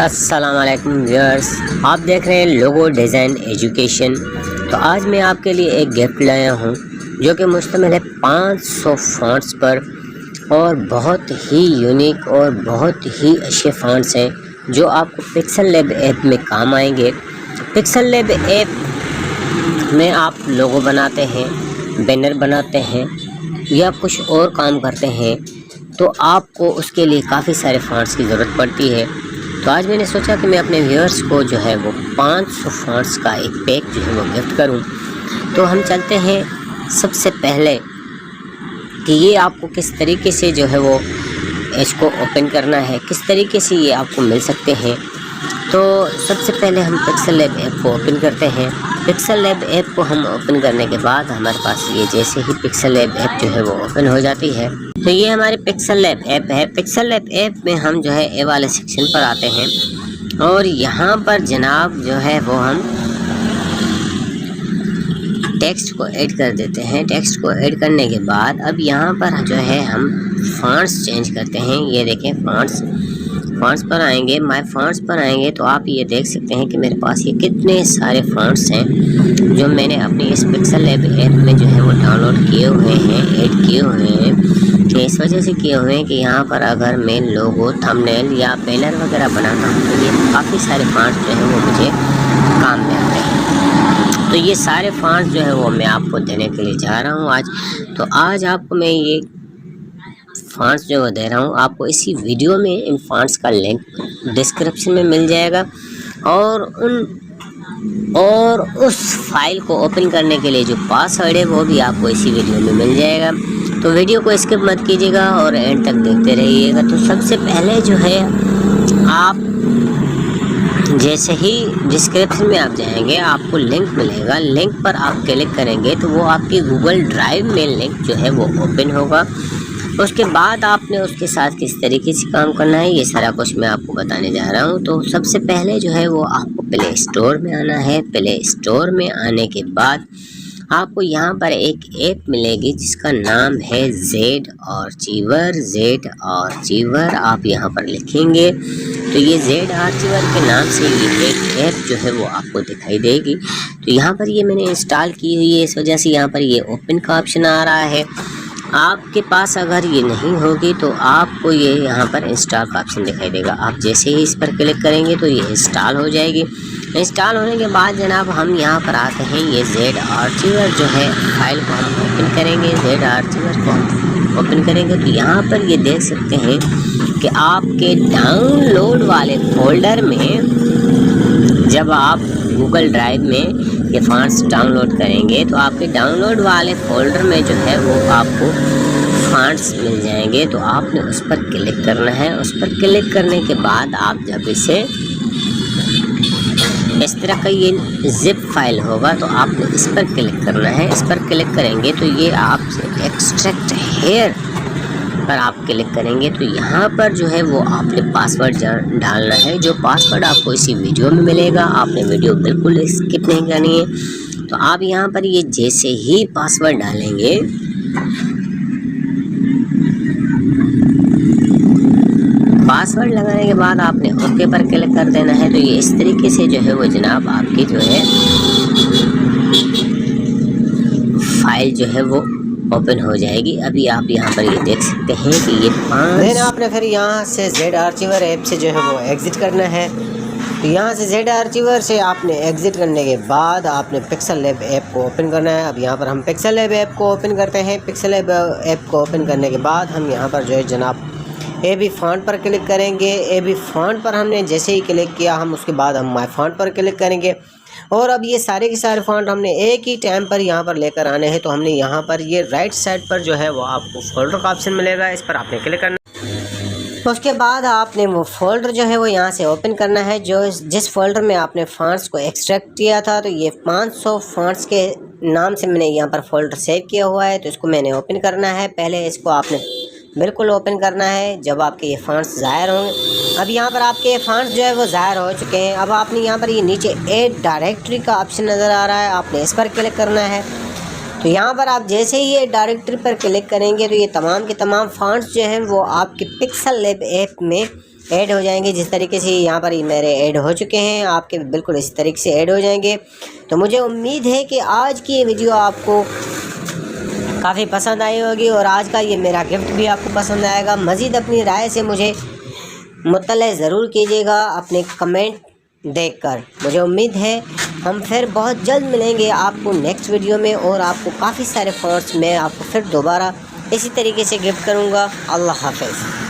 अस्सलाम वालेकुम व्यूअर्स, आप देख रहे हैं लोगो डिज़ाइन एजुकेशन। तो आज मैं आपके लिए एक गिफ्ट लाया हूं जो कि मुश्तमिल है 500 फ़ॉन्ट्स पर और बहुत ही यूनिक और बहुत ही अच्छे फ़ॉन्ट्स हैं जो आपको पिक्सल लैब ऐप में काम आएंगे। पिक्सल लैब ऐप में आप लोगो बनाते हैं, बैनर बनाते हैं या कुछ और काम करते हैं तो आपको उसके लिए काफ़ी सारे फ़ॉन्ट्स की ज़रूरत पड़ती है। तो आज मैंने सोचा कि मैं अपने व्यूअर्स को जो है वो 500 फ़ॉन्ट्स का एक पैक जो है वो गिफ्ट करूं। तो हम चलते हैं सबसे पहले कि ये आपको किस तरीके से जो है वो इसको ओपन करना है, किस तरीके से ये आपको मिल सकते हैं। तो सबसे पहले हम पिक्सल लैब ऐप को ओपन करते हैं। पिक्सल लैब ऐप को हम ओपन करने के बाद हमारे पास ये जैसे ही पिक्सल लैब ऐप जो है वो ओपन हो जाती है तो ये हमारे पिक्सल लैब ऐप है। पिक्सल लैब ऐप में हम जो है ए वाले सेक्शन पर आते हैं और यहाँ पर जनाब जो है वो हम टेक्स्ट को ऐड कर देते हैं। टेक्स्ट को ऐड करने के बाद अब यहाँ पर जो है हम फ़ॉन्ट्स चेंज करते हैं। ये देखें फ़ॉन्ट्स पर आएंगे, माय फ़ॉन्ट्स पर आएंगे तो आप ये देख सकते हैं कि मेरे पास ये कितने सारे फ़ॉन्ट्स हैं जो मैंने अपनी इस पिक्सल लैब ऐप में जो है वो डाउनलोड किए हुए हैं, ऐड किए हुए हैं। कि इस वजह से किए हुए हैं कि यहाँ पर अगर मैं लोगो, थंबनेल या बैनर वगैरह बनाता हूँ तो ये काफ़ी सारे फ़ॉन्ट्स जो हैं वो मुझे काम में आते हैं। तो ये सारे फ़ॉन्ट्स जो है वो मैं आपको देने के लिए जा रहा हूँ आज। तो आज आपको मैं ये फ़ॉन्ट्स जो दे रहा हूँ, आपको इसी वीडियो में इन फ़ॉन्ट्स का लिंक डिस्क्रिप्शन में मिल जाएगा और उस फाइल को ओपन करने के लिए जो पासवर्ड है वो भी आपको इसी वीडियो में मिल जाएगा। तो वीडियो को स्किप मत कीजिएगा और एंड तक देखते रहिएगा। तो सबसे पहले जो है आप जैसे ही डिस्क्रिप्शन में आप जाएंगे आपको लिंक मिलेगा, लिंक पर आप क्लिक करेंगे तो वो आपकी गूगल ड्राइव में लिंक जो है वो ओपन होगा। उसके बाद आपने उसके साथ किस तरीके से काम करना है ये सारा कुछ मैं आपको बताने जा रहा हूँ। तो सबसे पहले जो है वो आपको प्ले स्टोर में आना है। प्ले स्टोर में आने के बाद आपको यहाँ पर एक ऐप मिलेगी जिसका नाम है जेड आर्चीवर। आप यहाँ पर लिखेंगे तो ये जेड आर्चीवर के नाम से ये एक ऐप जो है वो आपको दिखाई देगी। तो यहाँ पर ये मैंने इंस्टॉल की हुई है, इस वजह से यहाँ पर ये ओपन का ऑप्शन आ रहा है। आपके पास अगर ये नहीं होगी तो आपको ये यहाँ पर इंस्टॉल का ऑप्शन दिखाई देगा। आप जैसे ही इस पर क्लिक करेंगे तो ये इंस्टॉल हो जाएगी। इंस्टॉल होने के बाद जनाब हम यहाँ पर आते हैं, ये जेड आर्चीवर जो है फाइल को हम ओपन करेंगे। जेड आर्चीवर को ओपन करेंगे तो यहाँ पर ये देख सकते हैं कि आपके डाउनलोड वाले फोल्डर में जब आप गूगल ड्राइव में ये फ़ॉन्ट्स डाउनलोड करेंगे तो आपके डाउनलोड वाले फ़ोल्डर में जो है वो आपको फ़ॉन्ट्स मिल जाएंगे। तो आपने उस पर क्लिक करना है। उस पर क्लिक करने के बाद आप जब इसे इस तरह का ये ज़िप फाइल होगा तो आपने इस पर क्लिक करना है। इस पर क्लिक करेंगे तो ये आपसे एक्सट्रैक्ट हेयर पर आप क्लिक करेंगे तो यहाँ पर जो है वो आपने पासवर्ड डालना है। जो पासवर्ड आपको इसी वीडियो में मिलेगा, आपने वीडियो बिल्कुल स्किप नहीं करनी है। तो आप यहाँ पर ये जैसे ही पासवर्ड डालेंगे पासवर्ड लगाने के बाद आपने ओके पर क्लिक कर देना है। तो ये इस तरीके से जो है वो जनाब आपकी जो है फाइल जो है वो ओपन हो जाएगी। अभी आप यहाँ पर ये देख सकते हैं कि ये आपने फिर यहाँ से जेड आर्चीवर ऐप से जो है वो एग्ज़िट करना है। तो यहाँ से जेड आर्चीवर से आपने एग्ज़िट करने के बाद आपने पिक्सल लैब ऐप को ओपन करना है। अब यहाँ पर हम पिक्सल लैब ऐप को ओपन करते हैं। पिक्सल लैब ऐप को ओपन करने के बाद हम यहाँ पर जो है जनाब ए बी फ़ॉन्ट पर क्लिक करेंगे। ए बी फ़ॉन्ट पर हमने जैसे ही क्लिक किया हम उसके बाद हम माय फ़ॉन्ट पर क्लिक करेंगे और अब ये सारे के सारे फ़ॉन्ट हमने एक ही टाइम पर यहाँ पर लेकर आने हैं। तो हमने यहाँ पर ये राइट साइड पर जो है वो आपको फ़ोल्डर का ऑप्शन मिलेगा, इस पर आपने क्लिक करना है। तो उसके बाद आपने वो फ़ोल्डर जो है वो यहाँ से ओपन करना है जो जिस फोल्डर में आपने फ़ॉन्ट्स को एक्सट्रैक्ट किया था। तो ये 500 फ़ॉन्ट्स के नाम से मैंने यहाँ पर फ़ोल्डर सेव किया हुआ है। तो इसको मैंने ओपन करना है। पहले इसको आपने बिल्कुल ओपन करना है जब आपके ये फ़ॉन्ट्स ज़ाहिर होंगे। अब यहाँ पर आपके फ़ॉन्ट्स जो है वो ज़ाहिर हो चुके हैं। अब आपने यहाँ पर ये नीचे ऐड डायरेक्टरी का ऑप्शन नज़र आ रहा है, आपने इस पर क्लिक करना है। तो यहाँ पर आप जैसे ही ये डायरेक्टरी पर क्लिक करेंगे तो ये तमाम के तमाम फ़ॉन्ट्स जो हैं वो आपके पिक्सल लैब ऐप में ऐड हो जाएंगे। जिस तरीके से यहाँ पर मेरे ऐड हो चुके हैं, आपके बिल्कुल इसी तरीके से ऐड हो जाएंगे। तो मुझे उम्मीद है कि आज की ये वीडियो आपको काफ़ी पसंद आई होगी और आज का ये मेरा गिफ्ट भी आपको पसंद आएगा। मज़ीद अपनी राय से मुझे मुत्तला ज़रूर कीजिएगा अपने कमेंट देखकर। मुझे उम्मीद है हम फिर बहुत जल्द मिलेंगे आपको नेक्स्ट वीडियो में, और आपको काफ़ी सारे फ़ॉन्ट्स मैं आपको फिर दोबारा इसी तरीके से गिफ्ट करूँगा। अल्लाह हाफ़िज़।